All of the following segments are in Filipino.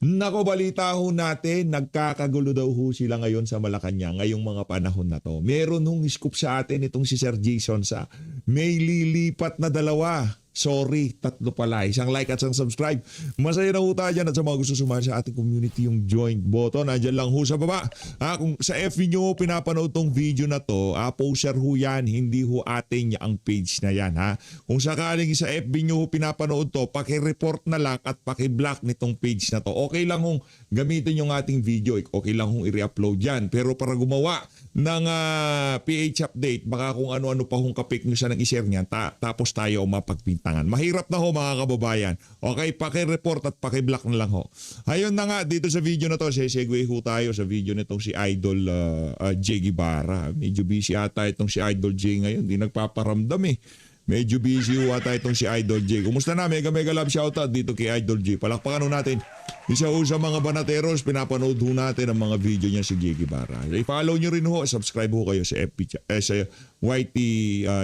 Nako, balita ho natin, nagkakagulo daw ho sila ngayon sa Malacanang ngayong mga panahon na to. Meron hong scoop sa atin itong si Sir Jason sa may lilipat na dalawa. Sorry, tatlo pala. Isang like at isang subscribe. Masaya na ho tayo dyan at sa mga gusto sumali sa ating community yung join button. Nandiyan lang ho sa baba. Kung sa FB nyo pinapanood tong video na to, poster ho yan, hindi ho atin ang page na yan. Kung sakaling sa FB nyo pinapanood to, paki-report na lang at paki-block nitong page na to. Okay lang hong gamitin yung ating video. Okay lang hong i-re-upload yan. Pero para gumawa ng PH update, baka kung ano-ano pa hong kapik nyo siya ng i-share niyan, tapos tayo mapagpintangan. Mahirap na ho mga kababayan. Okay, paki-report at paki-block na lang ho. Ayun na nga, dito sa video na to, segue ho tayo sa video nitong si Idol J. Guevara. Medyo busy ata itong si Idol J ngayon. Hindi nagpaparamdam eh. Medyo busy ho ata itong si Idol J. Kumusta na? Mega love shoutout dito kay Idol J. Palakpakan ho natin. Isa ho sa mga banateros, pinapanood ho natin ang mga video niya si J. Guevara. I-follow nyo rin ho, subscribe ho kayo sa sa YT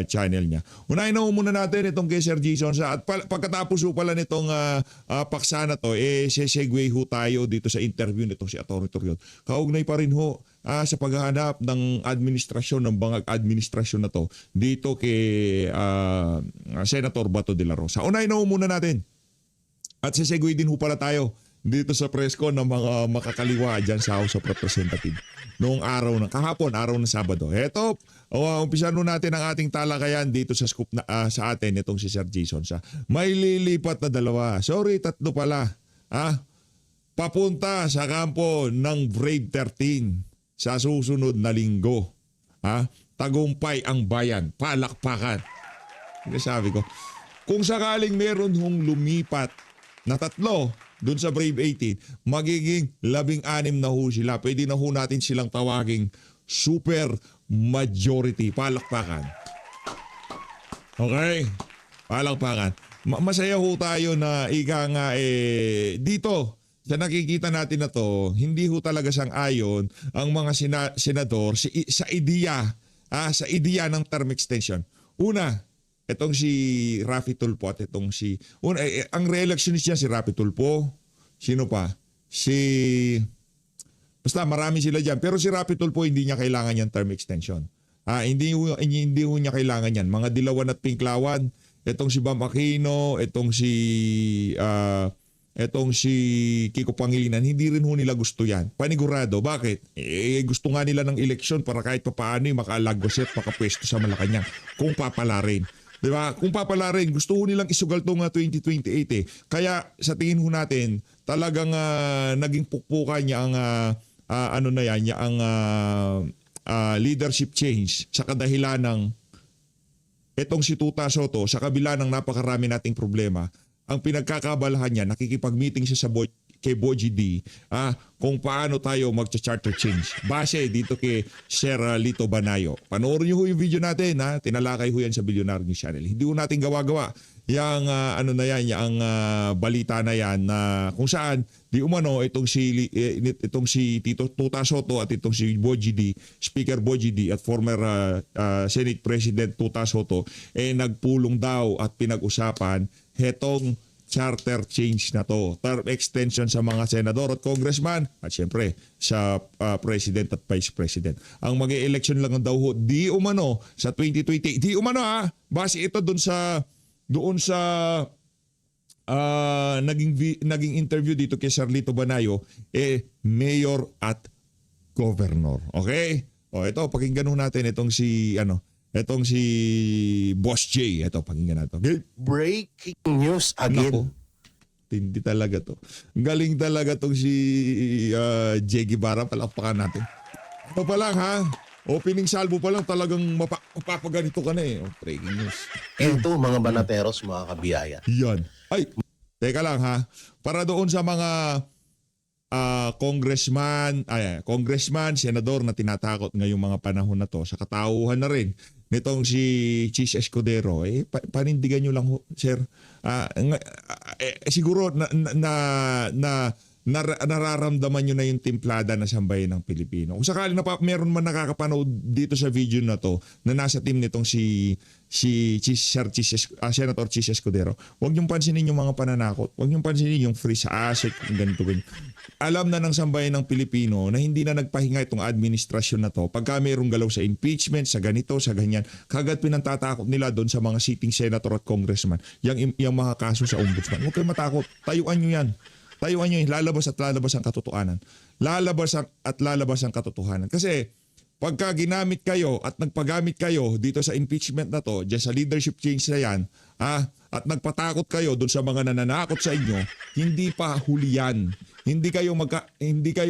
channel niya. Unahin na ho muna natin itong kay Sir Jason sa at pagkatapos ho pala nitong paksa na to, segue ho tayo dito sa interview nitong si Atty. Torion. Kaugnay pa rin ho sa paghahanap ng administrasyon, ng bangag administrasyon na to dito kay Senator Bato de la Rosa. Unahin na ho muna natin. At segue din ho pala tayo dito sa press con ng mga makakaliwa dyan sa House of Representatives noong kahapon, araw ng Sabado. Eto, umpisan nun natin ang ating talakayan dito sa scoop na, sa atin itong si Sir Jason sa may lilipat na dalawa. Sorry, tatlo pala. Papunta sa kampo ng Brave 13 sa susunod na linggo. Tagumpay ang bayan, palakpakan. Sabi ko, kung sakaling meron hong lumipat na tatlo doon sa Brave 18, magiging 16 na ho sila. Pwede na ho natin silang tawaging super majority. Palakpakan. Okay? Palakpakan. Masaya ho tayo na ika nga dito sa nakikita natin na to, hindi ho talaga sang ayon ang mga senador sa ideya, sa ideya ng term extension. Una, itong si Raffy Tulfo at itong ang re-electionist niya si Raffy Tulfo. Sino pa? Basta marami sila dyan. Pero si Raffy Tulfo hindi niya kailangan yan term extension. Hindi ho niya kailangan yan. Mga dilawan at pinklawan. Itong si Bam Aquino, itong si Kiko Pangilinan, hindi rin ho nila gusto yan. Panigurado. Bakit? Gusto nga nila ng eleksyon para kahit papaano makalagos at makapwesto sa Malacanang kung papalarin. Diba? Kung papalarin, gusto ho nilang isugal itong 2028 Kaya sa tingin ho natin, talagang naging pukpukan niya ang leadership change sa kadahilan ng etong si Tuta Soto sa kabila ng napakarami nating problema. Ang pinagkakabalahan niya, nakikipag-meeting siya kay Boji D, kung paano tayo mag-charter change. Base dito kay Sir Lito Banayo. Panoorin niyo ho yung video natin, tinalakay ho yan sa Billionaire News Channel. Hindi ho natin gawa-gawa yung balita na yan na kung saan di umano itong si Tito Tuta Soto at itong si Boji D, Speaker Boji D at former Senate President Tuta Soto nagpulong daw at pinag-usapan hetong charter change na to, term extension sa mga senador at congressman at syempre sa president at vice president. Ang mag-e-election lang daw ho, di umano sa 2020, di umano base ito doon sa naging interview dito kay Sir Lito Banayo, mayor at governor. Okay? Ito pakinggan ho natin itong si Boss J. Ito, pakinggan natin. Breaking news again. Naku, hindi talaga to. Galing talaga tong si J. Guevara. Palakpakan natin. Ano pa lang opening salvo pa lang talagang mapapaganito ka na breaking news. Ito mga banateros, mga kabiyaya. Yan. Ay, teka lang Para doon sa mga congressman, senador na tinatakot ngayong mga panahon na to, sa katauhan na rin nitong si Chis Escudero, panindigan nyo lang ho, sir. Siguro na nararamdaman nyo na yung timplada na sambayan ng Pilipino. Kung sakali na meron man nakakapanood dito sa video na to na nasa team nitong Senator Chis Escudero, huwag niyong pansinin yung mga pananakot. Huwag niyong pansinin yung free sa asset, ganito. Alam na ng sambayan ng Pilipino na hindi na nagpahinga itong administrasyon na to. Pagka mayroong galaw sa impeachment, sa ganito, sa ganyan, kagad pinantatakot nila doon sa mga sitting senator at congressman. Yung mga kaso sa ombudsman. Huwag kayong matakot. Tayuan nyo yan. Tayuan nyo, lalabas at lalabas ang katotohanan. Lalabas at lalabas ang katotohanan. Kasi pagka ginamit kayo at nagpagamit kayo dito sa impeachment na to, dyan sa leadership change na yan, at nagpatakot kayo doon sa mga nananakot sa inyo, hindi pa huli yan. Hindi kayo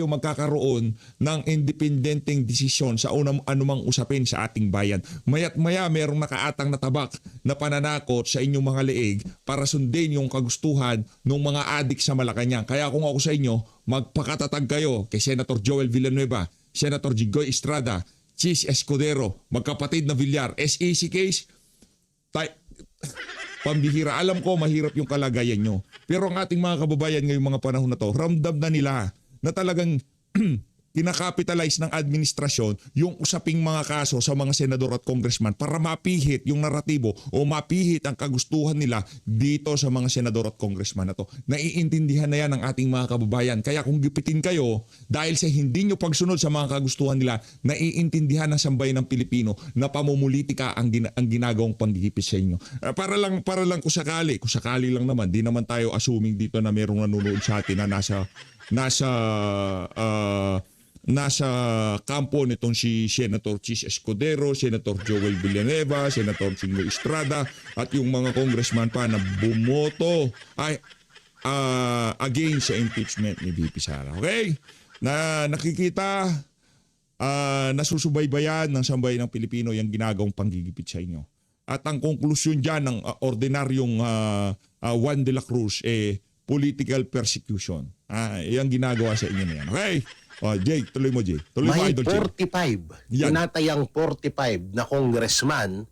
magkakaroon ng independenteng desisyon sa anumang usapin sa ating bayan. Maya't maya merong nakaatang na tabak na pananakot sa inyong mga leeg para sundin yung kagustuhan ng mga adik sa Malacanang. Kaya kung ako sa inyo, magpakatatag kayo kay Senator Joel Villanueva, Senator Jinggoy Estrada, Chis Escudero, magkapatid na Villar, SEC case, pambihira. Alam ko mahirap yung kalagayan nyo. Pero ang ating mga kababayan ngayong mga panahon na to, ramdam na nila na talagang kinakapitalize ng administrasyon yung usaping mga kaso sa mga senador at congressman para mapihit yung naratibo o mapihit ang kagustuhan nila dito sa mga senador at congressman na to. Naiintindihan na yan ng ating mga kababayan. Kaya kung gipitin kayo dahil sa hindi nyo pagsunod sa mga kagustuhan nila, naiintindihan ng sambayan ng Pilipino na pamumulitika ang ginagawang panggigipit sa inyo. Para lang kung sakali lang naman, di naman tayo assuming dito na merong nanonood sa atin na nasa kampo nitong si Senator Chis Escudero, Senator Joel Villanueva, Senator Jinggoy Estrada at yung mga congressman pa na bumoto against sa impeachment ni VP Sara. Okay? Na nakikita, nasusubaybayan ng sambayan ng Pilipino yung ginagawang panggigipit sa inyo. At ang konklusyon dyan ng ordinaryong Juan de la Cruz, political persecution. Yung ginagawa sa inyo na yan. Okay? Jake, tuloy mo, Jake. Tuloy mo, May Idol Jake. 45. Yan. Tinatayang 45 na congressman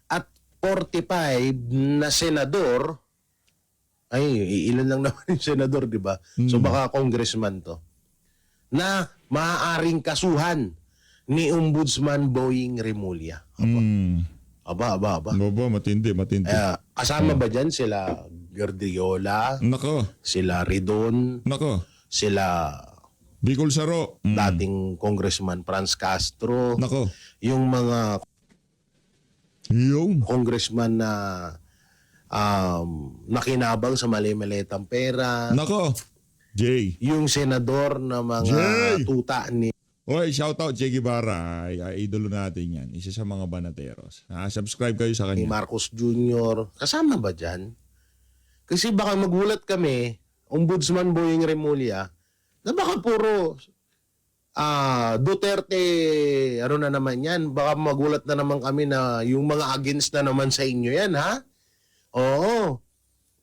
at 45 na senador. Ay, ilan lang naman yung senador, di ba? So baka congressman to. Na maaaring kasuhan ni Ombudsman Boying Remulla. Aba. Matindi. Kasama ba dyan sila Gardiola, Nako. sila Ridon, sila Bicol Saro. dating Congressman Franz Castro, Nako. yung mga Yung. congressman na nakinabang sa mali-malitang pera, Nako. Jay. yung senador na mga Jay! tuta ni Oy, shoutout Che Guevara. Idolo natin yan. Isa sa mga banateros. Subscribe kayo sa kanya. Marcos Jr. Kasama ba dyan? Kasi baka magulat kami, Ombudsman Boying Remulla, na baka puro Duterte, ano na naman yan, baka magulat na naman kami na yung mga against na naman sa inyo yan, ha? Oo.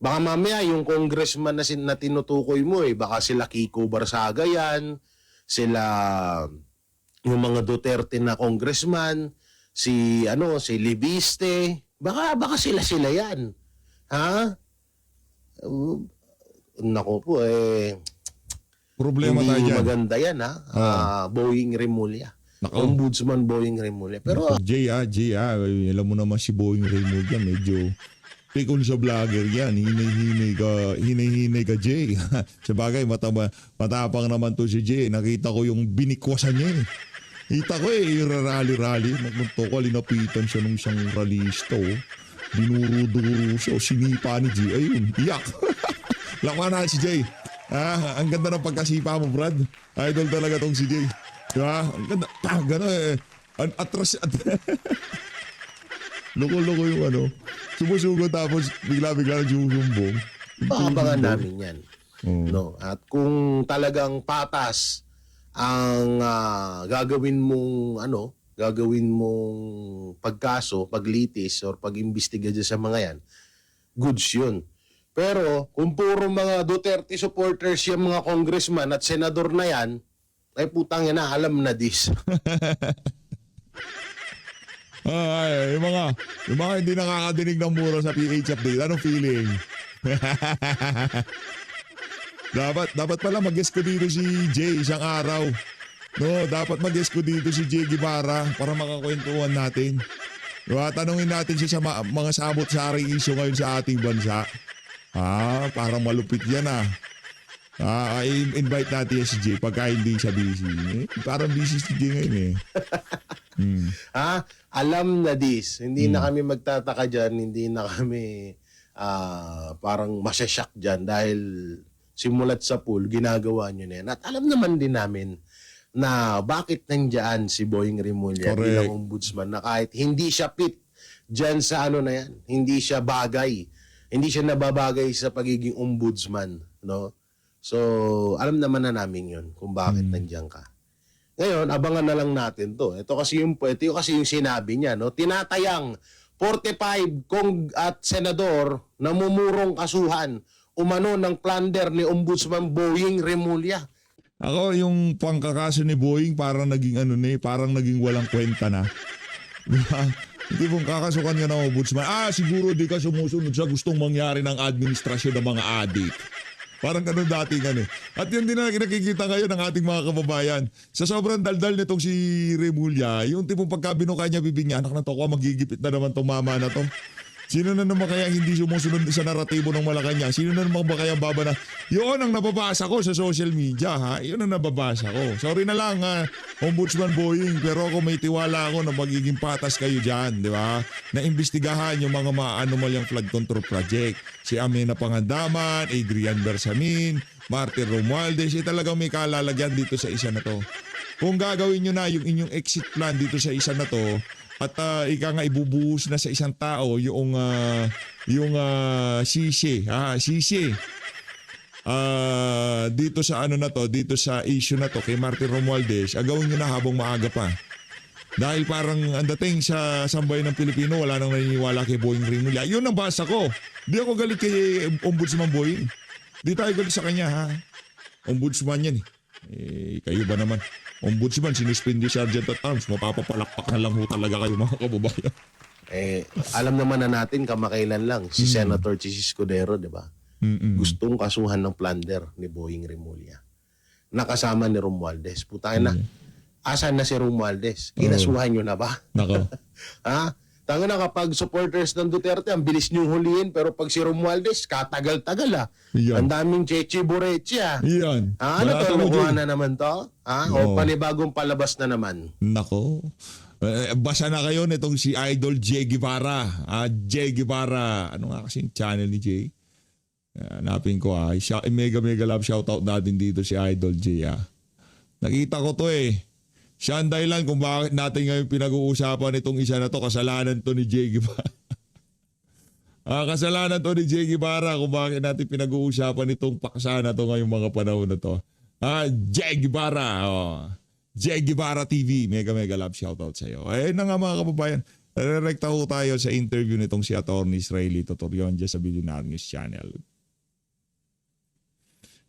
Baka mamaya yung congressman na tinutukoy mo, baka sila Kiko Barsaga yan, sila yung mga Duterte na congressman, si Libiste, baka sila yan. Ha? Nako po, Problema hindi tayo dyan. maganda yan, ha? Boying Remulla. Nako. Ombudsman Boying Remulla. Pero Jay, alam mo naman si Boying Remulla, medyo pikon sa vlogger yan. Hinay-hinay ka, Jay. Sabagay, matapang naman to si Jay. Nakita ko yung binikwasan niya eh. Kita ko yung rally. Magmunto ko, linapitan siya nung isang ralista. Dinuro-duro siya. Sinipa ni Jay. Ayun, iyak. Lakman na si Jay. Ang ganda ng pagkasipa mo, Brad. Idol talaga tong si Jay. Ang ganda. Gano'n atras. Loko-loko yung sumusugo tapos bigla-bigla nagsusumbong. baka namin yan. No? At kung talagang patas ang gagawin mong pagkaso, paglitis or pag-imbestiga dyan sa mga yan, goods yun. Pero kung puro mga Duterte supporters yung mga congressman at senador na yan, ay putang yan na, alam na this. Yung mga hindi nakakadinig ng mura sa PH update, anong feeling? Dapat pala mag-guest ko dito si Jay isang araw. No, dapat mag-guest ko dito si Jay Guevara para makakwentuhan natin. Diba? Tanungin natin siya sa mga sabot-saring issue ngayon sa ating bansa. Parang malupit yan I-invite natin si Jay pagka hindi siya busy. Parang busy si Jay ngayon Alam na this. Hindi na kami magtataka dyan. Hindi na kami parang masyasyak dyan dahil simulat sa pool, ginagawa nyo na yan. At alam naman din namin na bakit nandyan si Boying Remulla bilang ombudsman na kahit hindi siya fit dyan sa ano na yan, hindi siya bagay. Hindi siya nababagay sa pagiging ombudsman. No? So, alam naman na namin yun kung bakit nandyan ka. Ngayon, abangan na lang natin to. Ito kasi yung sinabi niya. No? Tinatayang 45 at senador na mumurong kasuhan umano ng plunder ni Ombudsman Boying Remulla. Ako, yung pangkakaso ni Boying parang naging parang naging walang kwenta na. Diba? Hindi mong kakasukan ka ng ombudsman. Siguro di ka sumusunod sa gustong mangyari ng administrasyon ng mga adik. Parang ganun dati At yun din na nakikita ngayon ng ating mga kababayan. Sa sobrang daldal nitong si Remulla, yung tipong pagka binuka niya bibig niya, anak na to, magigipit na naman tong mama na to. Sino na naman kaya hindi sumusunod sa naratibo ng Malacanang? Sino na naman ba kaya baba na? Yun ang nababasa ko sa social media Yun ang nababasa ko. Sorry na lang Ombudsman Boying, pero ako may tiwala ako na magiging patas kayo dyan, di ba? Na imbestigahan yung mga maanomalyang flood control project. Si Amena Pangandaman, Adrian Bersamin, Martin Romualdez, talagang may kalalagyan dito sa isa na to. Kung gagawin nyo na yung inyong exit plan dito sa isa na to, at ika nga ibubuhos na sa isang tao yung sisi dito sa dito sa issue na to kay Martin Romualdez, gawin nyo na habang maaga pa. Dahil parang ang dating sa sambayan ng Pilipino, wala nang naniniwala kay Boying Remulla. Yun ang basa ko. Di ako galit kay Ombudsman Boying. Di tayo galit sa kanya Ombudsman yan kayo ba naman? Ombudsman, sinuspindi Sergeant at Arms, mapapapalakpak na lang talaga kayo mga kababayan. Alam naman na natin kamakailan lang si Senator Chis Escudero, di ba? Gustong kasuhan ng plunder ni Boying Remulla. Nakasama ni Romualdez. Putang na. Asan na si Romualdez? Kinasuhan nyo na ba? Nako. Tanga na kapag supporters ng Duterte, ang bilis niyong huliin, pero pag si Romualdez, katagal-tagal Yan. Ang daming cheche bureche Yan. Ano to? Nakuha na naman to? O panibagong palabas na naman? Nako. Basa na kayo nitong si Idol Jay Guevara. Jay Guevara. Ano nga kasing channel ni Jay? Hanapin ko mega love shoutout natin dito si Idol Jay Nakita ko to Siya ang dahilan kung bakit natin ngayon pinag-uusapan itong isa na to. Kasalanan to ni Jay Guevara. Kasalanan to ni Jay Guevara kung bakit natin pinag-uusapan itong paksa na to ngayong mga panahon na to. Jay Guevara. Jay Guevara TV. Mega love shoutout sa iyo. Na nga mga kababayan. Rekta ho tayo sa interview nitong si Atty. Israelito Torion sa Billionaire News Channel.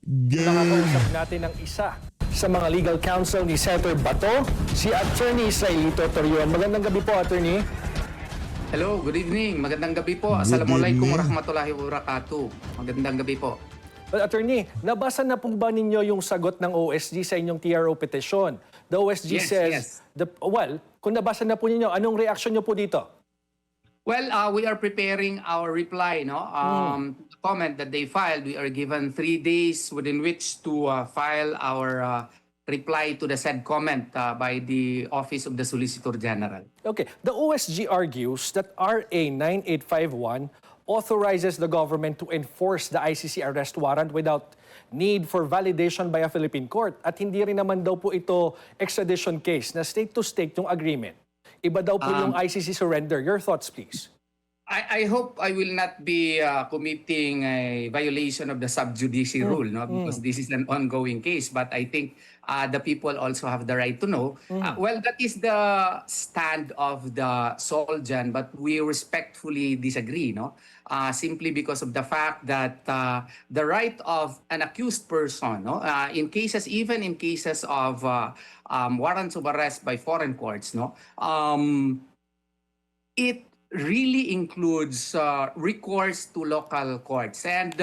Nakakausap natin ang isa sa mga legal counsel ni Senator Bato, si Atty. Israelito Torion. Magandang gabi po, Attorney. Hello, good evening. Magandang gabi po. Assalamualaikum warahmatullahi wabarakatuh. Magandang gabi po. Well, Attorney, nabasa na po ba ninyo yung sagot ng OSG sa inyong TRO petition? The OSG says, kung nabasa na po ninyo, anong reaction nyo po dito? Well, we are preparing our reply, comment that they filed. We are given 3 days within which to file our reply to the said comment by the Office of the Solicitor General. Okay. The OSG argues that RA 9851 authorizes the government to enforce the ICC arrest warrant without need for validation by a Philippine court. At hindi rin naman daw po ito extradition case na state-to-state yung agreement. Iba daw po yung ICC surrender. Your thoughts, please. I hope I will not be committing a violation of the sub judice rule, because this is an ongoing case. But I think the people also have the right to know. Well, that is the stand of the Soljan, but we respectfully disagree, simply because of the fact that the right of an accused person, even in cases of warrants of arrest by foreign courts, it really includes recourse to local courts. And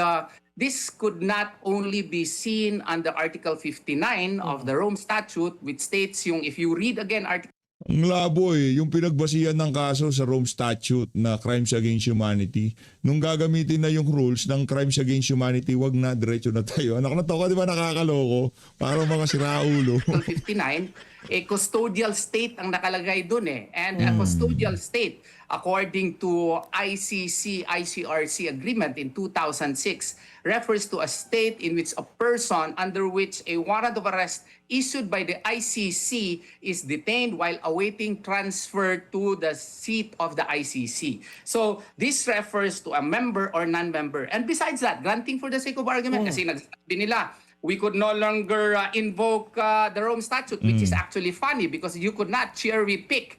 this could not only be seen under Article 59 of the Rome Statute, which states yung, if you read again Article Ang labo yung pinagbasihan ng kaso sa Rome Statute na Crimes Against Humanity. Nung gagamitin na yung rules ng Crimes Against Humanity, wag na, diretso na tayo. Anak na to, di ba nakakaloko? Para mga siraulo. 59, a custodial state ang nakalagay dun eh. And a custodial state, according to ICC-ICRC agreement in 2006, refers to a state in which a person under which a warrant of arrest issued by the ICC is detained while awaiting transfer to the seat of the ICC. So this refers to a member or non-member. And besides that, granting for the sake of argument, kasi nagsabi nila, we could no longer invoke the Rome Statute, which is actually funny because you could not cherry pick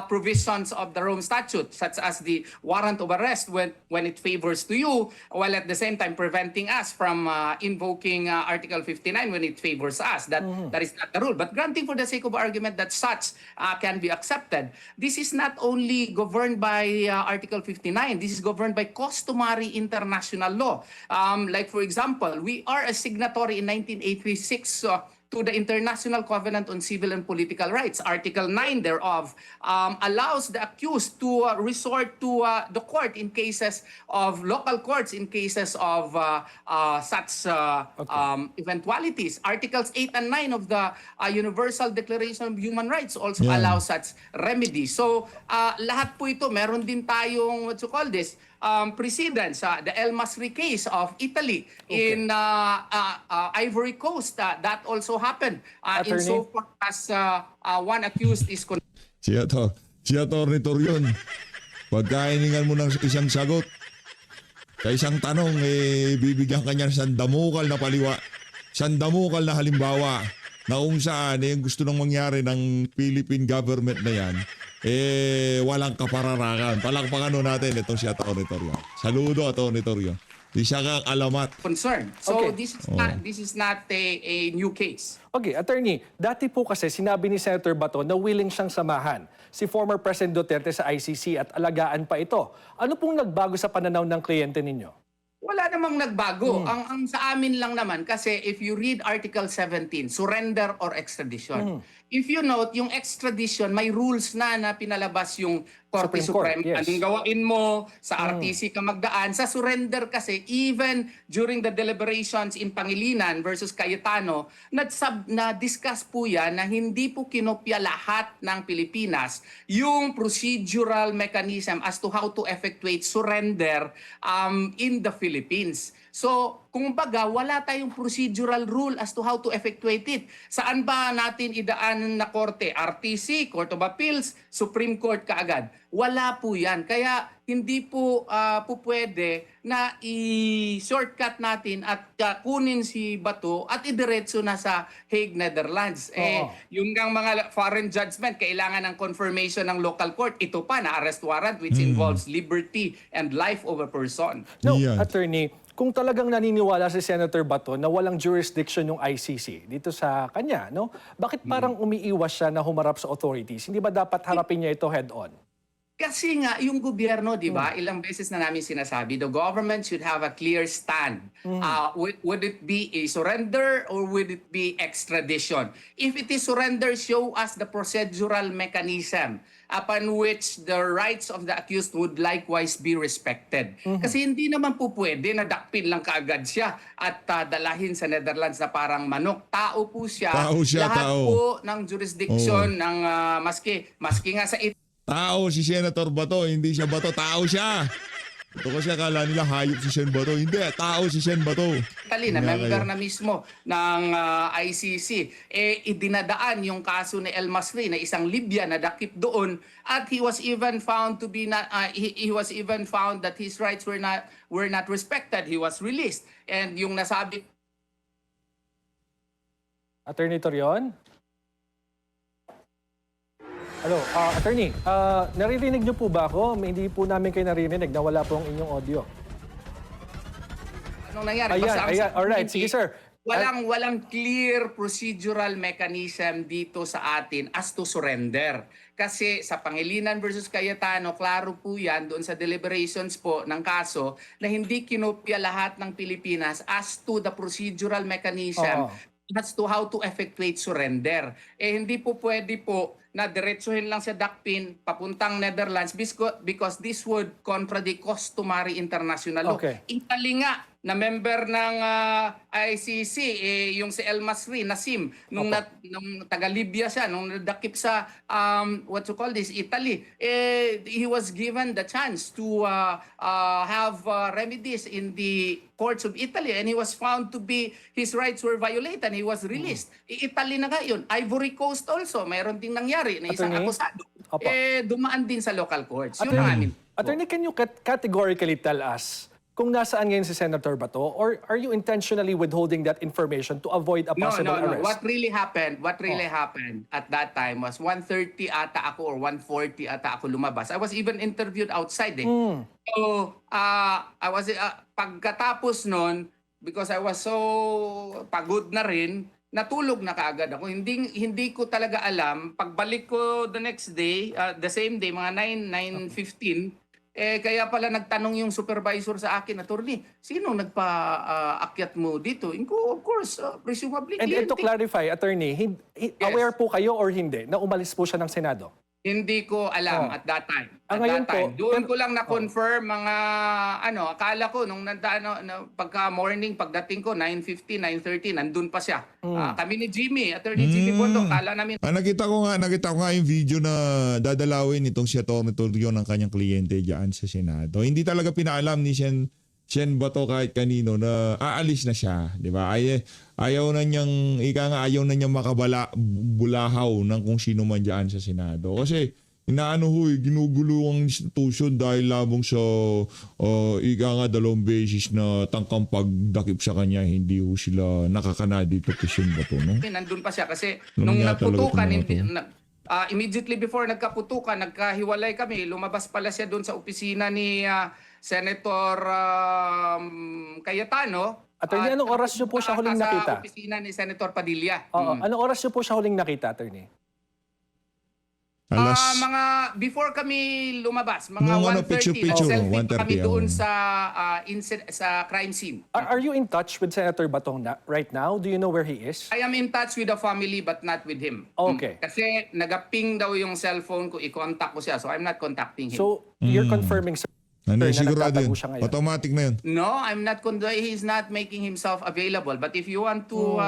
provisions of the Rome Statute, such as the warrant of arrest when it favors to you, while at the same time preventing us from invoking Article 59 when it favors us. That is not the rule. But granting for the sake of argument that such can be accepted, this is not only governed by Article 59, this is governed by customary international law. Like for example, we are a signatory in 1986 to the International Covenant on Civil and Political Rights. Article 9 thereof allows the accused to resort to the court in cases of local courts in cases of such eventualities. Articles 8 and 9 of the Universal Declaration of Human Rights also allow such remedies. So lahat po ito, meron din tayong, what you call this, precedents, the El Masri case of Italy in Ivory Coast. That also happened insofar as one accused is Si Atty. Torion, pagkahiningan mo ng isang sagot, sa isang tanong, bibigyan ka niya ng sandamukal na paliwa, sandamukal na halimbawa na kung saan gusto nang mangyari ng Philippine government na yan, walang kapararakan. Palakpakan natin itong si Atty. Torion. Saludo, Atty. Torion. Isa kang alamat. concern. So Okay. this is not a new case. Okay, attorney, dati po kasi sinabi ni Senator Bato na willing siyang samahan si former President Duterte sa ICC at alagaan pa ito. Ano pong nagbago sa pananaw ng kliyente ninyo? Wala namang nagbago. Ang sa amin lang naman, kasi if you read Article 17, surrender or extradition. If you note, yung extradition, may rules na pinalabas yung Korte Supreme Court, Suprema. yes. Anong gawain mo, sa RTC ka magdaan. Sa surrender kasi, even during the deliberations in Pangilinan versus Cayetano, na-discuss po yan na hindi po kinopya lahat ng Pilipinas yung procedural mechanism as to how to effectuate surrender in the Philippines. So, kung baga, wala tayong procedural rule as to how to effectuate it. Saan ba natin idaan na korte? RTC, Court of Appeals, Supreme Court kaagad. Wala po yan. Kaya hindi po pwede na i-shortcut natin at kunin si Bato at idiretso na sa Hague, Netherlands. Yung nga mga foreign judgment, kailangan ng confirmation ng local court. Ito pa na arrest warrant which involves liberty and life of a person. No, Yan. attorney, kung talagang naniniwala si Senator Bato na walang jurisdiction yung ICC dito sa kanya, no? Bakit parang umiiwas siya na humarap sa authorities? Hindi ba dapat harapin niya ito head-on? Kasi nga, yung gobyerno, di ba, ilang beses na namin sinasabi, the government should have a clear stand. Would it be a surrender or would it be extradition? If it is surrender, show us the procedural mechanism upon which the rights of the accused would likewise be respected. Kasi hindi naman po pwede na dakpin lang kaagad siya at dalahin sa Netherlands na parang manok. Tao po siya. Tao siya, Lahat tao. po ng jurisdiction ng maski nga sa Tao si Senator Bato, hindi siya Bato, tao siya. Ito kasi akala nila hayop si Sen Bato. Hindi, tao si Sen Bato. Italy na Kaya member kayo. na mismo ng ICC, idinadaan yung kaso ni El Masri na isang Libyan na dakip doon at he was even found to be not he was even found that his rights were not respected. He was released. And yung nasabi Attorney Torion? Hello, attorney, naririnig niyo po ba ako? Hindi po namin kayo naririnig, nawala po ang inyong audio. anong nangyari? Ayan, Basta ang ayan. Alright, sabi sige ni- sir. walang clear procedural mechanism dito sa atin as to surrender. Kasi sa Pangilinan versus Cayetano, klaro po yan doon sa deliberations po ng kaso na hindi kinopya lahat ng Pilipinas as to the procedural mechanism as to how to effectuate surrender. Hindi po pwede po na diretsuhin lang sa DACPIN papuntang Netherlands because this would contradict customary international law. Okay. Italy nga na member ng ICC, yung si El Masri, Nassim, nung taga-Libya siya, nung nadakip sa, what you call this, Italy, he was given the chance to have remedies in the courts of Italy and he was found to be, his rights were violated and he was released. Italy na ngayon. Ivory Coast also, mayroon ding nangyari na isang Attorney? akusado. Opo. Dumaan din sa local courts. Yun ang amin. Attorney, can you categorically tell us kung nasaan ngayon si Senator Bato, or are you intentionally withholding that information to avoid a possible arrest? What really happened at that time was 1:30 ata ako or 1:40 ata ako lumabas. I was even interviewed outside eh. So, I was pagkatapos nun, because I was so pagod na rin, natulog na kaagad ako. Hindi ko talaga alam. Pagbalik ko the next day, the same day, mga 9:15, kaya pala nagtanong yung supervisor sa akin, attorney, sino nagpa-akyat mo dito? Of course, presumably And to clarify, Attorney, aware po kayo or hindi na umalis po siya ng Senado? Hindi ko alam at that time. Ngayon po, Doon ko lang na-confirm mga akala ko nung pagka morning pagdating ko 9:50, 9:30 nandun pa siya. Kami ni Jimmy, Attorney Jimmy Bondo, akala namin Nakita ko nga yung video na dadalawin itong si Atty. Torrio ng kanyang kliyente diyan sa Senado. Hindi talaga pinaalam ni Sen Bato kahit kanino na aalis na siya, di ba? Ayaw na niyang makabulahaw ng kung sino man diyan sa Senado. Kasi ginugulo ang institusyon dahil labong sa dalawang beses na tangkang pagdakip sa kanya, hindi ho sila nakakana dito kay Sen Bato, no? nandun pa siya kasi Alam nung niya nagputukan, talaga immediately before nagkaputukan, nagkahiwalay kami, lumabas pala siya doon sa opisina ni Senator Cayetano. Attorney, anong oras niyo po siya huling nakita? Sa opisina ni Senator Padilla. Anong oras niyo po siya huling nakita, Attorney? Mga before kami lumabas, mga Nung 1:30, picture, selfie pa kami 1:30, doon sa crime scene. Are you in touch with Senator Bato right now? Do you know where he is? I am in touch with the family but not with him. Okay. Kasi nagaping daw yung cellphone ko, i-contact ko siya. So I'm not contacting him. So, you're confirming, sir, na Sigurado nagtatago yun. siya ngayon? Automatic na yun. No, I'm not he's not making himself available. But if you want to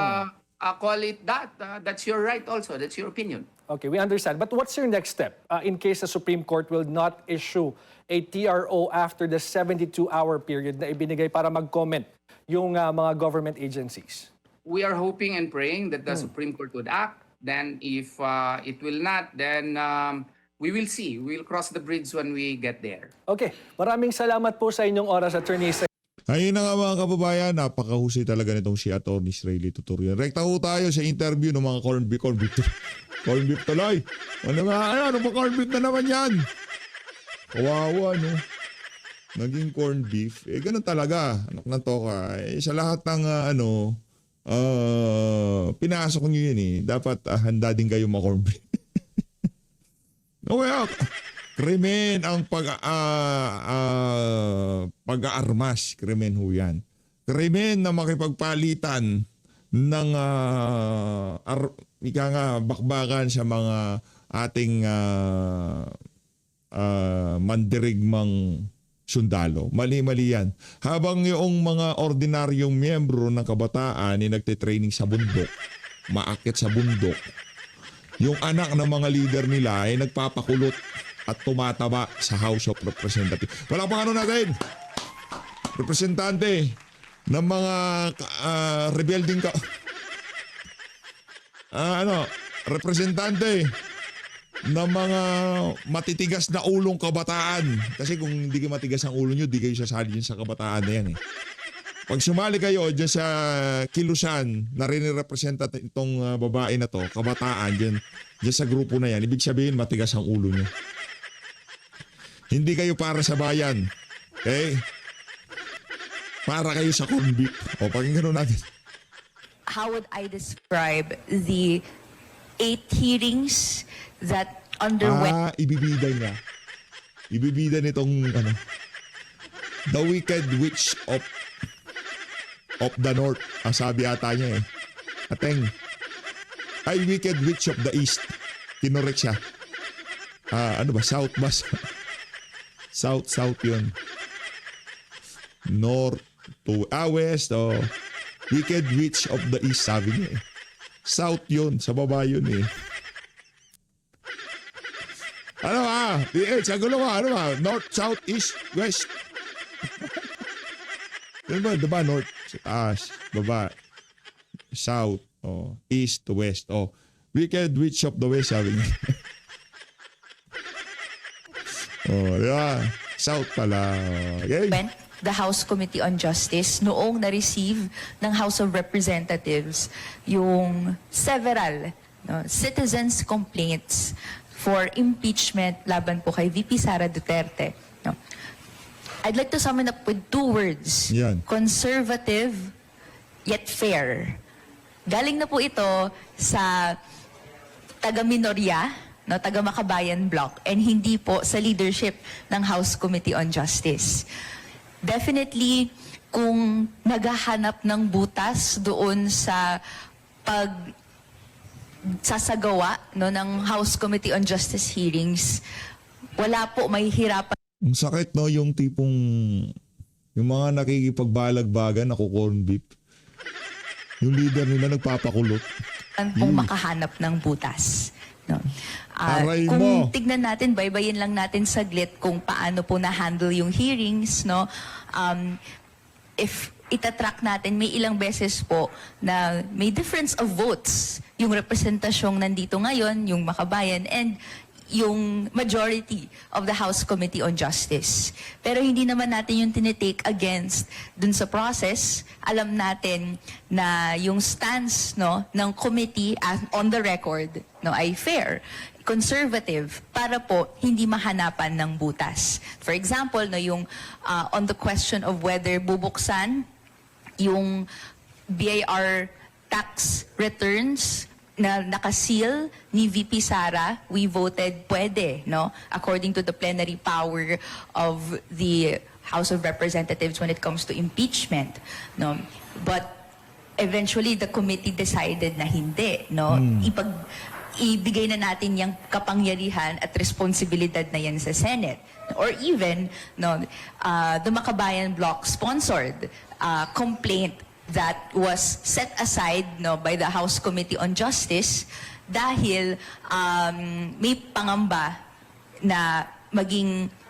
call it that, that's your right also. That's your opinion. Okay, we understand. But what's your next step in case the Supreme Court will not issue a TRO after the 72-hour period na ibinigay para mag-comment yung mga government agencies? We are hoping and praying that the Supreme Court would act. Then if it will not, then we will see. We will cross the bridge when we get there. Okay, maraming salamat po sa inyong oras, Attorney. Ayun na nga mga kababayan, napakahusay talaga nitong si Atty. Sreli Tutorial. Rekta ho tayo sa interview ng mga corned beef tuloy. Ano ba corned beef na naman yan? Kawawa, no? Naging corned beef. Ganun talaga, anak ng toka. Sa lahat ng pinasok nyo yun eh. Dapat handa din kayo ma-corned beef. Okay, krimen ang pag-aarmas, krimen ho yan. Krimen na makipagpalitan ng bakbakan sa mga ating mandirigmang sundalo. Mali-mali yan. Habang yung mga ordinaryong miyembro ng kabataan ay nagtitraining sa bundok, maakit sa bundok, yung anak ng mga leader nila ay nagpapakulot at tumataba sa House of Representatives. Wala pang natin. Representante ng mga rebelding representante ng mga matitigas na ulong kabataan. Kasi kung hindi kayo matigas ang ulo nyo, di kayo sasali dyan sa kabataan na yan eh. Pag sumali kayo dyan sa kilusan na rin-representa itong babae na to, kabataan dyan sa grupo na yan, ibig sabihin matigas ang ulo nyo. Hindi kayo para sa bayan. Okay? Para kayo sa corned beef. O, pakinggan natin. how would I describe the 8 hearings that underwent Ibibida niya. Ibibida nitong The Wicked Witch of the North. Sabi ata niya Ateng. Wicked Witch of the East. Kinorek siya. Ano ba? South ba? South yun. North to West. Wicked Witch of the East, sabi niya South yun. Sa baba yun Ano sa gulo ka, ano ba? North, South, East, West. Ano ba? Diba? North, taas, baba, South, East to West. Wicked Witch of the West, sabi niya. Diba? South pala. Okay. the House Committee on Justice noong na-receive ng House of Representatives yung several citizens' complaints for impeachment laban po kay VP Sara Duterte. I'd like to sum it up with 2 words. Yan. Conservative yet fair. Galing na po ito sa taga-minorya, taga-Makabayan Bloc, and hindi po sa leadership ng House Committee on Justice. Definitely, kung naghahanap ng butas doon sa sasagawa ng House Committee on Justice hearings, wala po, may hirapan. Ang sakit yung tipong yung mga nakikipagbalagbagan na corn beef. Yung leader nila nagpapakulot. Kung makahanap ng butas. Aray Kung mo. tignan natin, baybayin lang natin saglit kung paano po na-handle yung hearings. If itatrack natin, may ilang beses po na may difference of votes. Yung representasyong nandito ngayon, yung Makabayan, and yung majority of the House Committee on Justice. Pero hindi naman natin yung tinitake against dun sa process. Alam natin na yung stance ng committee on the record ay fair, conservative, para po hindi mahanapan ng butas. For example, yung on the question of whether bubuksan yung BIR tax returns na nakaseal ni VP Sara, we voted pwede, according to the plenary power of the House of Representatives when it comes to impeachment. But eventually, the committee decided na hindi. Ibigay na natin yung kapangyarihan at responsibilidad na yan sa Senate. Or even, the Makabayan Bloc sponsored complaint that was set aside by the House Committee on Justice dahil may pangamba na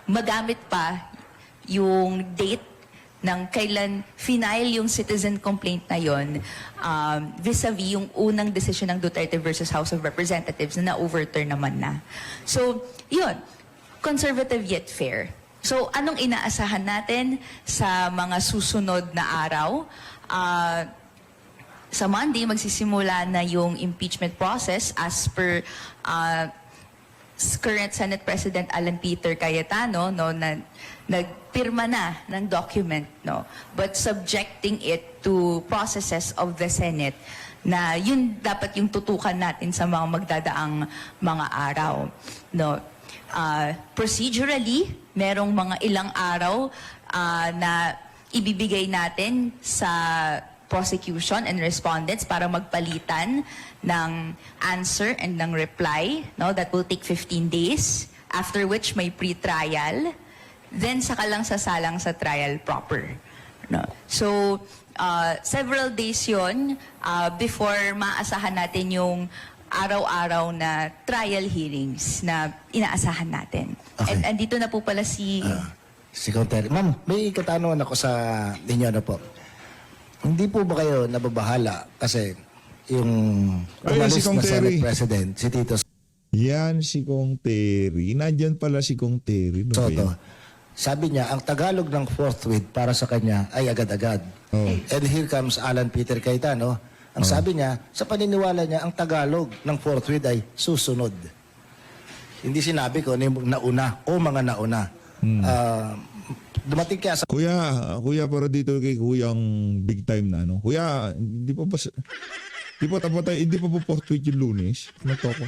magamit pa yung date ng kailan final yung citizen complaint na yon vis-a-vis yung unang decision ng Duterte versus House of Representatives na na-overturn naman na. So, yun. Conservative yet fair. So, anong inaasahan natin sa mga susunod na araw? Sa Monday, magsisimula na yung impeachment process as per current Senate President Alan Peter Cayetano, na nagpirma na ng document, but subjecting it to processes of the Senate na yun dapat yung tutukan natin sa mga magdadaang mga araw. Procedurally, merong mga ilang araw na ibibigay natin sa prosecution and respondents para magpalitan ng answer and ng reply. That will take 15 days, after which may pre-trial. Then saka lang sasalang sa trial proper. So, several days yun before maasahan natin yung araw-araw na trial hearings na inaasahan natin. Okay. And andito na po pala si Secretary. Ma'am, may katanungan ako sa inyo Hindi po ba kayo nababahala kasi yung Ayun, si umalis Kong na Senate Terry. President, si Tito Yan si Kong Terry. Nandyan pala si Kong Terry. No ba Soto. yan? Sabi niya, ang Tagalog ng forthwith para sa kanya ay agad-agad. Oh. And here comes Alan Peter Cayetano. Ang sabi niya, sa paniniwala niya, ang Tagalog ng forthwith ay susunod. Hindi sinabi ko ano yung nauna o mga nauna. dumating kaya sa Kuya, para dito kay kuyang big time na, no? Kuya, hindi pa ba, hindi pa ba fourth week yung Lunes? Ano to ko?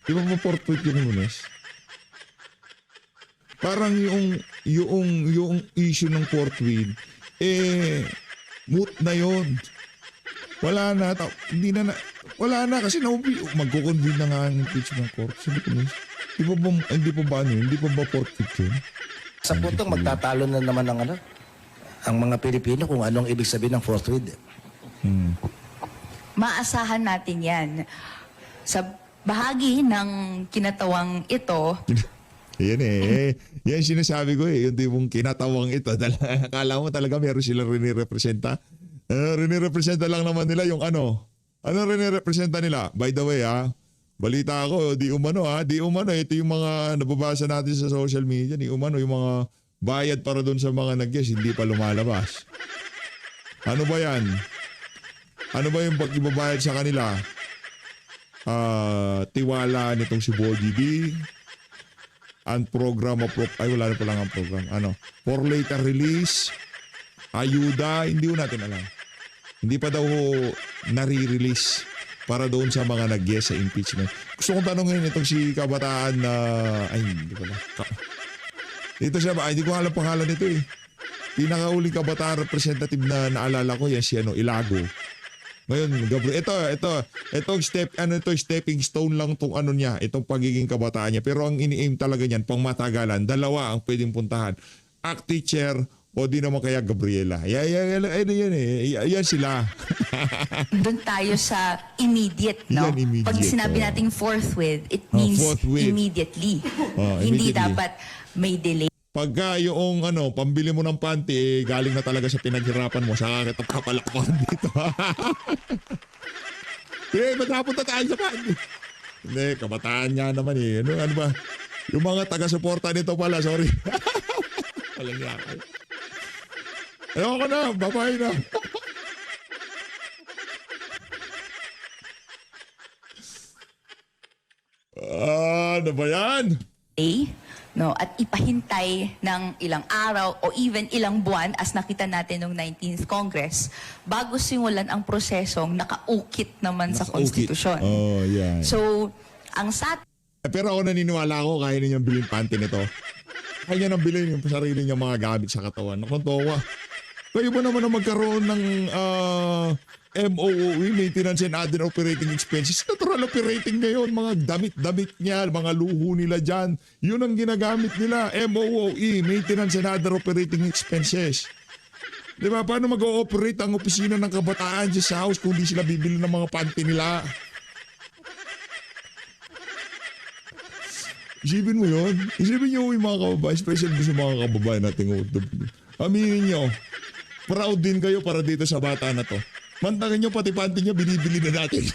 Di ba ba fourth week yung Lunes? Parang yung issue ng fourth week, moot na yon. Wala na, wala na kasi magkukonvene na nga ang impeachment court. Sabi ko, hindi pa ba fourth week yun? sa puntong magtatalo na naman ang mga Pilipino kung anong ibig sabihin ng fourth week. Maasahan natin yan. Sa bahagi ng kinatawang ito, Yan yan sinasabi ko yung tipong kinatawang ito. Akala mo talaga meron silang rinirepresenta. Rinirepresenta lang naman nila yung ano. Ano rinirepresenta nila? By the way balita ako, di umano ito yung mga nababasa natin sa social media, di umano yung mga bayad para doon sa mga nag-guess, hindi pa lumalabas. Ano ba yan? Ano ba yung pag-ibabayad sa kanila? Tiwala nitong si Bogie D, ang program wala na pala ang program. For later release, ayuda, hindi natin alam. Hindi pa daw nare-release para doon sa mga nag-guess sa impeachment. Gusto kong tanongin itong si kabataan na... hindi pala. Dito siya ba? Hindi ko alam pangalan nito eh. Pinakauling kabataan representative na naalala ko, yan si Ilago. Ngayon, Gabriel, itong stepping stone lang tong niya, itong pagiging kabataan niya. Pero ang ini-aim talaga niyan, pang matagalan, dalawa ang pwedeng puntahan. ACT teacher o di naman kaya Gabriela. Yan sila. doon tayo sa immediate, no? Yan, immediate, Pag sinabi nating forthwith, it means forthwith. Immediately. Immediately. Hindi dapat may delay. Pagka yung pambili mo ng panty, galing na talaga sa pinaghirapan mo, saka kita papalakpan dito. Ba't napunta tayo sa panty? Hindi, kabataan nga naman eh. Ano ba? Yung mga taga-suporta nito pala, sorry. Walang yakay. Ayoko na, babay na. Ano ba yan? No, at ipahintay ng ilang araw o even ilang buwan as nakita natin noong 19th Congress bago simulan ang prosesong nakaukit naman sa konstitusyon. Oh, yan. So, ang Pero ako naniniwala ako kaya ninyong bilhin panty nito. Kaya nang bilhin yung sarili niyang mga gamit sa katawan. Nakontowa. Kayo ba naman na magkaroon ng MOOE, Maintenance and Other Operating Expenses? Natural operating ngayon, mga damit-damit niya, mga luho nila dyan. Yun ang ginagamit nila, MOOE, Maintenance and Other Operating Expenses. Di ba? Paano mag-ooperate ang opisina ng kabataan dyan sa house kung di sila bibili ng mga panty nila? Isipin mo yun. Isipin nyo yung mga kababayan, especially sa mga kababayan nating OFW. Aminin nyo, proud din kayo para dito sa bata na to. Mantangin nyo pati panty nyo, binibili na natin.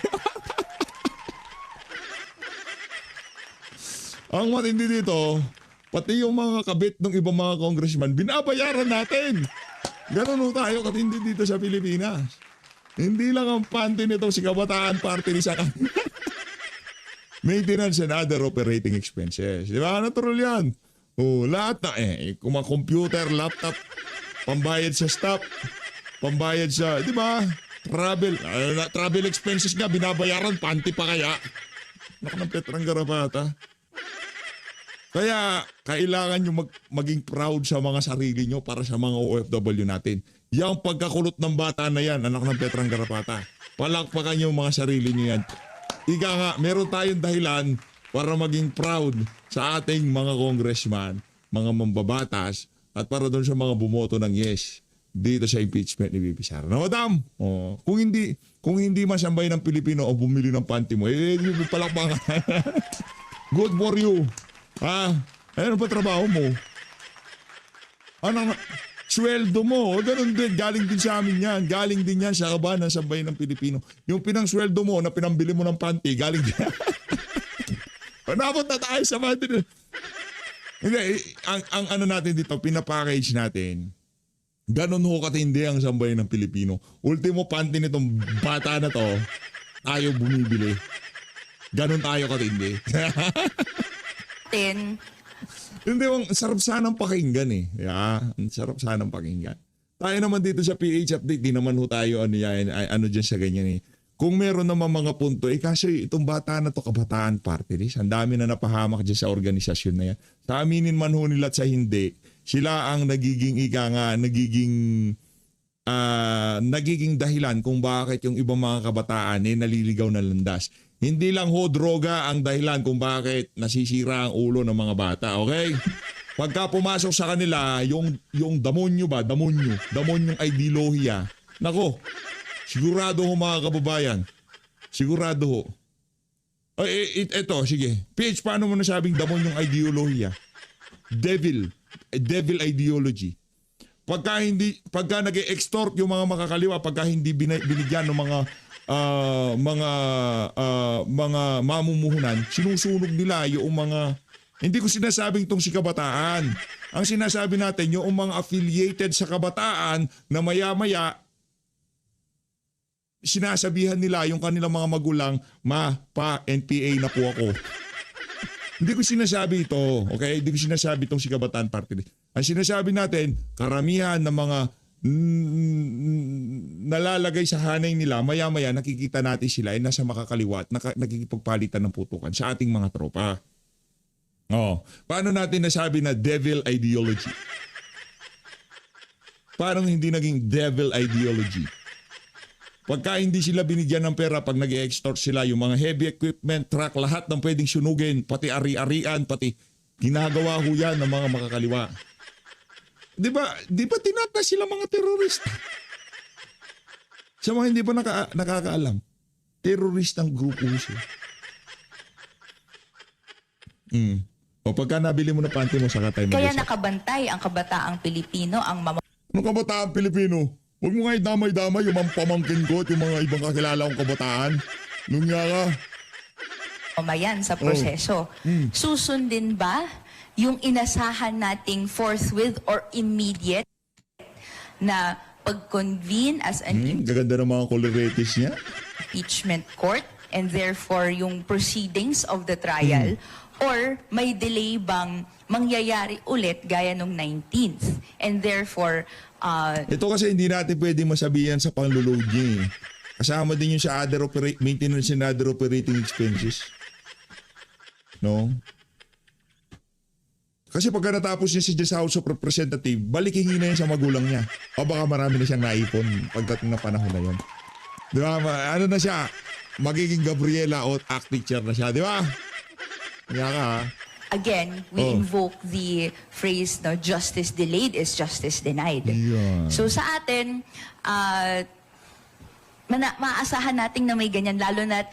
Ang matindi dito, pati yung mga kabit ng ibang mga congressman, binabayaran natin. Ganun tayo katindi dito sa Pilipinas. Hindi lang ang panty nito si Kabataan Party ni sa Maintenance and other operating expenses. Di ba? Natural yan. Lahat na kung mga computer, laptop, pambayad sa staff, pambayad sa, di ba? Travel expenses nga, binabayaran, panty pa kaya. Naku ng Petrang Garapata. Kaya, kailangan nyo maging proud sa mga sarili nyo para sa mga OFW natin. Yang pagkakulot ng bata na yan, anak ng Petrang Garapata. Palakpakan nyo mga sarili nyo yan. Ika nga, meron tayong dahilan para maging proud sa ating mga congressman, mga mambabatas, at para doon sa mga bumoto ng yes dito sa impeachment ni VP Sara. Na madam, kung hindi masambay ng Pilipino o bumili ng panty mo, palakpakan. Good for you. Ano pa trabaho mo? Sweldo mo, ganun din, galing din sa amin yan. Galing din yan sa kabahan ng sambayan ng Pilipino. Yung pinang-sweldo mo na pinambili mo ng panty, galing din. Napot na tayo sa panty. Hindi, ang ano natin dito, pinapackage natin. Ganun ho katindi ang sambayan ng Pilipino. Ultimo panty nitong bata na to, tayo bumibili. Ganun tayo katindi. Hindi, ang sarap sanang pakinggan eh. Yeah, ang sarap sanang pakinggan. Tayo naman dito sa PH Update, di naman ho tayo ano dyan sa ganyan eh. Kung meron naman mga punto, kasi itong bata na to, kabataan party list, ang dami na napahamak dyan sa organisasyon na yan. Sa aminin man ho nila at sa hindi, sila ang nagiging nagiging dahilan kung bakit yung ibang mga kabataan naliligaw na landas. Hindi lang ho droga ang dahilan kung bakit nasisira ang ulo ng mga bata, okay? Pagka pumasok sa kanila, yung damonyong ideolohiya, nako, sigurado ho mga kababayan, sigurado ho. Eto, sige. PH, paano mo nasabing damonyong ideolohiya? Devil ideology. Pagka nag-extort yung mga makakaliwa, pagka hindi binigyan ng mga mamumuhunan, sinusunog nila yung mga, hindi ko sinasabing tong si kabataan. Ang sinasabi natin yung mga affiliated sa kabataan na maya-maya sinasabihan nila yung kanilang mga magulang, NPA na po ako. Hindi ko sinasabi ito, okay? Hindi ko sinasabi itong si Kabataan Party List. Ang sinasabi natin, karamihan ng mga nalalagay sa hanay nila, maya-maya nakikita natin sila ay nasa makakaliwa at nakikipagpalitan ng putukan sa ating mga tropa. Paano natin nasabi na devil ideology? Parang hindi naging devil ideology. Pagka hindi sila binigyan ng pera, pag nag-extort sila, yung mga heavy equipment, truck, lahat ng pwedeng sunugin, pati ari-arian, pati ginagawa ho yan ng mga makakaliwa. Di ba tinatas sila mga terorista? Sa mga hindi pa nakakaalam, teroristang grupo siya. O pagka nabili mo na panty mo, saka tayo Kaya mag-usap. nakabantay ang kabataang Pilipino, ang Ano kabataan Pilipino? Huwag mo nga damay-damay yung mga pamangkin ko at yung mga ibang kakilala kong kabataan. Lunya ka. mamamayan sa proseso. Susundin ba yung inasahan nating forthwith or immediate na pag-convene as an Gaganda ng mga coloretes niya. impeachment court and therefore yung proceedings of the trial or may delay bang mangyayari ulit gaya nung 19th and therefore Ito kasi hindi natin pwede masabihan sa pang-load niya eh. Kasama din yung sa maintenance and other operating expenses. No? Kasi pagka natapos niya sa House of Representatives, balikin niya yan sa magulang niya. O baka marami na siyang naipon pagdating na panahon na yun. Di ba? Ano na siya? Magiging Gabriela o act teacher na siya. Di ba? Kaya ka ha? again, we invoke the phrase, no, justice delayed is justice denied. Yeah. So sa atin, maaasahan natin na may ganyan, lalo na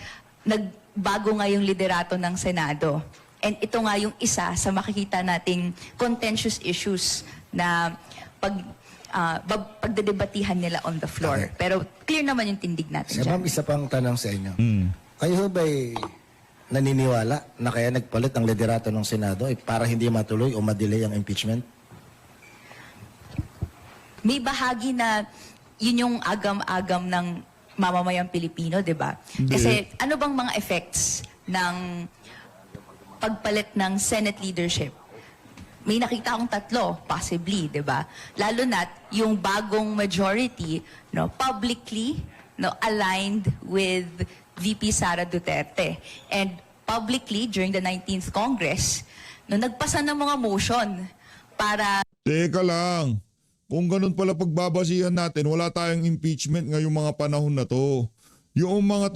nagbago nga yung liderato ng Senado. And ito nga yung isa sa makikita nating contentious issues na pagdedebatihan nila on the floor. Pero clear naman yung tindig natin dyan. Ma'am, isa pang tanong sa inyo. Kayo ba'y naniniwala na kaya nagpalit ang liderato ng Senado para hindi matuloy o madelay ang impeachment? May bahagi na yun yung agam-agam ng mamamayang Pilipino, di ba? Kasi ano bang mga effects ng pagpalit ng Senate leadership? May nakita akong tatlo, possibly, di ba? Lalo na't yung bagong majority, no, publicly, no, aligned with VP Sara Duterte. And publicly, during the 19th Congress, no, nagpasa ng mga motion para Teka lang. Kung ganun pala pagbabasihan natin, wala tayong impeachment ngayong mga panahon na to. Yung mga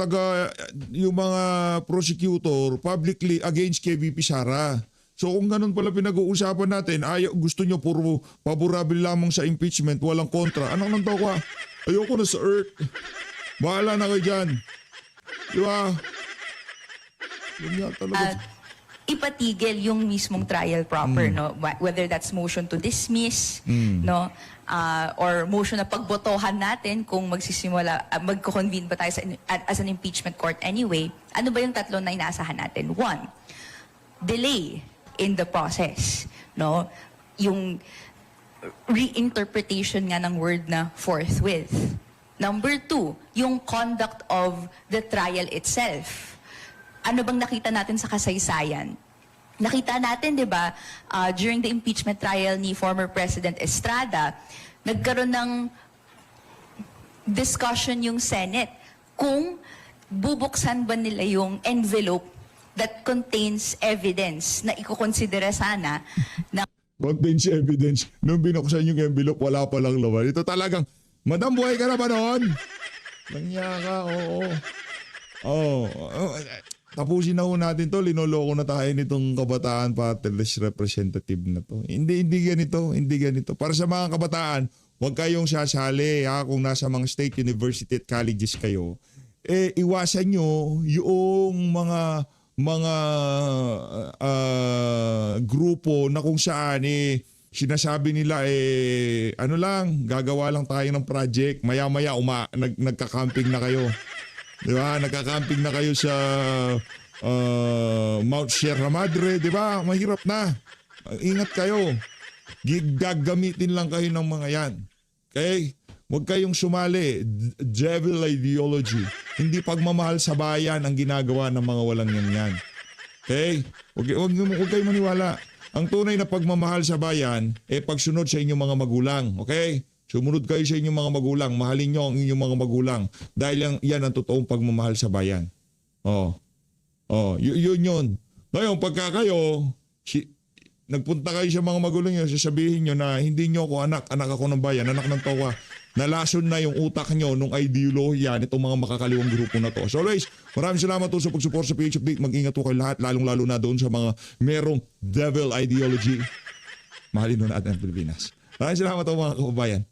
prosecutor publicly against kay VP Sara. So kung ganun pala pinag-uusapan natin, gusto nyo puro favorable lamang sa impeachment, walang kontra. Anong nang ka? Ayoko na sa earth. Bahala na kayo dyan. Di ba? Yun nga talaga. ipatigil yung mismong trial proper, no? Whether that's motion to dismiss, no? Or motion na pagbotohan natin kung magko-convene ba tayo as an impeachment court anyway. Ano ba yung tatlo na inaasahan natin? One, delay in the process, no? Yung reinterpretation nga ng word na forthwith. Number two, yung conduct of the trial itself. Ano bang nakita natin sa kasaysayan? nakita natin, di ba, during the impeachment trial ni former President Estrada, nagkaroon ng discussion yung Senate kung bubuksan ba nila yung envelope that contains evidence na ikukonsidera sana na Contains evidence. Nung binuksan yung envelope, wala palang laman. Ito talagang, Madam, buhay ka na ba noon? Langya ka, oo. Tapusin na ho natin to. Linoloko na tayo nitong kabataan party list representative na to. Hindi ganito. Para sa mga kabataan, huwag kayong sasali ha, kung nasa mga state university at colleges kayo. Iwasan nyo yung mga grupo na kung saan sinasabi nila ano lang, gagawa lang tayo ng project, maya-maya nagka-camping na kayo. 'Di ba? Nagka-camping na kayo sa Mount Sierra Madre, 'di ba? Mahirap na. Ingat kayo. Gagamitin lang kayo ng mga 'yan. Okay? Huwag kayong sumali. Devil ideology. Hindi pagmamahal sa bayan ang ginagawa ng mga walang yan. Okay? Huwag kayong maniwala. Ang tunay na pagmamahal sa bayan, pagsunod sa inyong mga magulang. Okay? Sumunod kayo sa inyong mga magulang. Mahalin nyo ang inyong mga magulang. Dahil yan ang totoong pagmamahal sa bayan. Yun. Ngayon, pagka kayo, nagpunta kayo sa mga magulang nyo, sasabihin nyo na hindi nyo ako anak ako ng bayan, anak ng towa. Nalason na yung utak nyo nung ideolohiya nitong mga makakaliwang grupo na to. So always, maraming salamat po sa pag-support sa PH Update. Mag-ingat po kayo lahat, lalong-lalo na doon sa mga merong devil ideology. Mahalin doon natin ang Pilipinas. Maraming salamat po mga kababayan.